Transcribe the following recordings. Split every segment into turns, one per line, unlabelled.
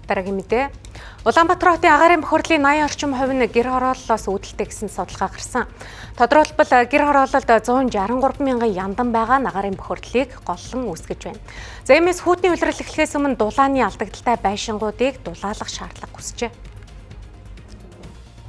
Дараагийн мэдээ. Улаанбаатар хотын агаарын бохирдлын 80 орчим хувь нь гэр хорооллоос үүдэлтэй гэсэн судалгаа гарсан. Тодорхойлбол гэр хороололд 163 мянган яндан байгаа агаарын бохирдлыг голлон үүсгэж байна. За иймээс хүүтний улирал эхлэхээс өмнө дулааны алдагдaltaй байшингуудыг дулаалгах шаардлага үүсжээ.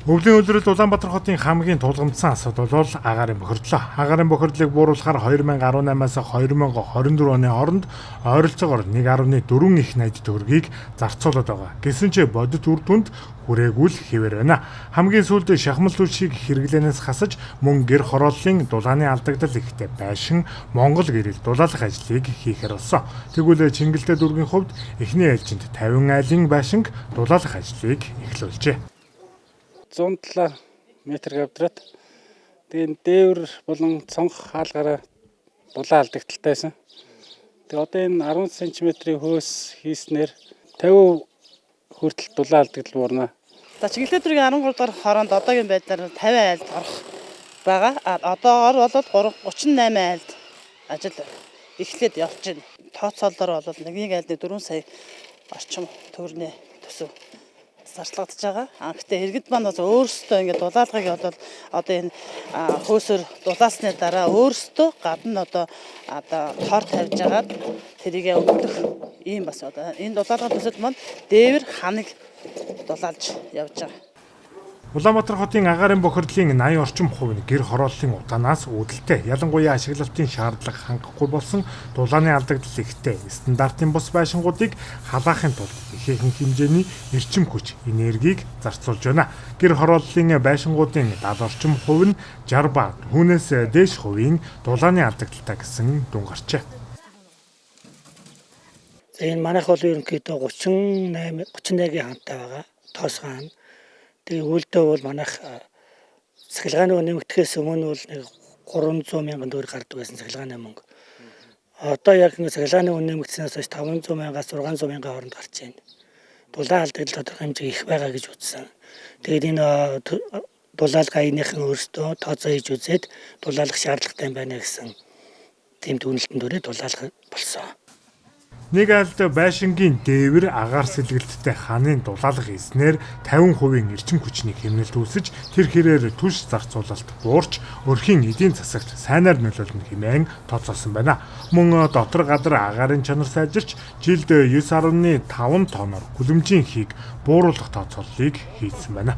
Өвлийн улирал Улаанбаатар хотын хамгийн тулгамдсан асуудал бол агаарын бохирдлоо. Агаарын бохирдлыг бууруулахаар 2018-аас 2024 оны хооронд ойролцоогоор 1.4 их найд төгрөгийг зарцуулаад байгаа. Гэсэн ч бодит үр дүнд хүрээгүй л хэвээр байна. Хамгийн сүүлд шахмал түлшийг хэрэглэнээс хасаж мөн гэр хорооллын дулааны алдагдал ихтэй байшин Монгол гэрэл дулаалгах ажлыг хийхээр болсон. Тэгвэл Чингэлтэй дүүргийн хувьд эхний ээлжинд 50 айлын байшинг дулаалгах ажлыг эхлүүлжээ.
107 метр квадрат. Тэгээд дээвэр болон цонх хаалгаараа дулаан алдагдaltaйсэн. Тэгээд одоо энэ 10 см-ийн хөөс хийснээр 50 хүртэл дулаан алдагдал буурна.
За Чингэлтэй дүүргийн 13 дахь хороонд одоогийн байдлаар 50 айлд орох байгаа. Одоогоор бол 38 айлд ажил эхлээд явж байна. Тооцоололоор бол нэг айлд 4 сая орчим төгрөний төсөв зарцуулагдж байгаа. Гэхдээ иргэд маань өөрсдөө ингээд дулаалгыг бол одоо энэ хөөсөөр дулаасны дараа өөрсдөө гадна одоо тоор тавьж агаад тэрийг өгөх ийм бас одоо энэ дулаалгын төсөлд маань дээвэр ханаг дулаалж явж байгаа.
Улаанбаатар хотын агаарын бохирдлын 80 орчим хувь нь гэр хорооллын утаанаас үүдэлтэй. Ялангуяа ашиглалтын шаардлага хангахгүй болсон дулааны алдагдал ихтэй стандартын бус байшингуудыг халаахын тулд ихээхэн хэмжээний эрчим хүч, энергийг зарцуулж байна. Гэр хорооллын байшингуудын 70 орчим хувь нь 60 ба түүнээс дээш хувийн дулааны алдагдaltaй гэсэн дүн гарчээ.
Энэ манайх бол ерөнхийдөө 38-ийн хантай байгаа. Тоос хаана. Тэгээ үйлдэл бол манайх цахилгааны нэмэгдэхээс өмнө бол 300 мянган төгрөг гардаг байсан цахилгааны мөнгө. Одоо яг цахилгааны нэмэгдснээс хойш 500 мянгаас 600 мянган хооронд гарч байна. Дулаан алдагдал тодорхой хэмжээ их байгаа гэж үзсэн. Тэгээд энэ дулаалга аянийхан өөрсдөө тооцоо хийж үзээд дулаалгах шаардлагатай байна гэсэн тийм дүгнэлтэн дөрөө дулаалга болсон.
Нэг айлд байшингийн дээвэр агаар сэлгэлттэй ханын дулаалга хийснээр 50% эрчим хүчний хэмнэлт үүсэж тэр хэрээр түлш зарцуулалт буурч өрхийн эдийн засагт сайнаар нөлөөлнө хэмээн тооцоолсон байна. Мөн дотор гадар агаарын чанар сайжирч жилд 9.5 тонноор хүлэмжийн хийг бууруулах тооцооллыг хийсэн байна.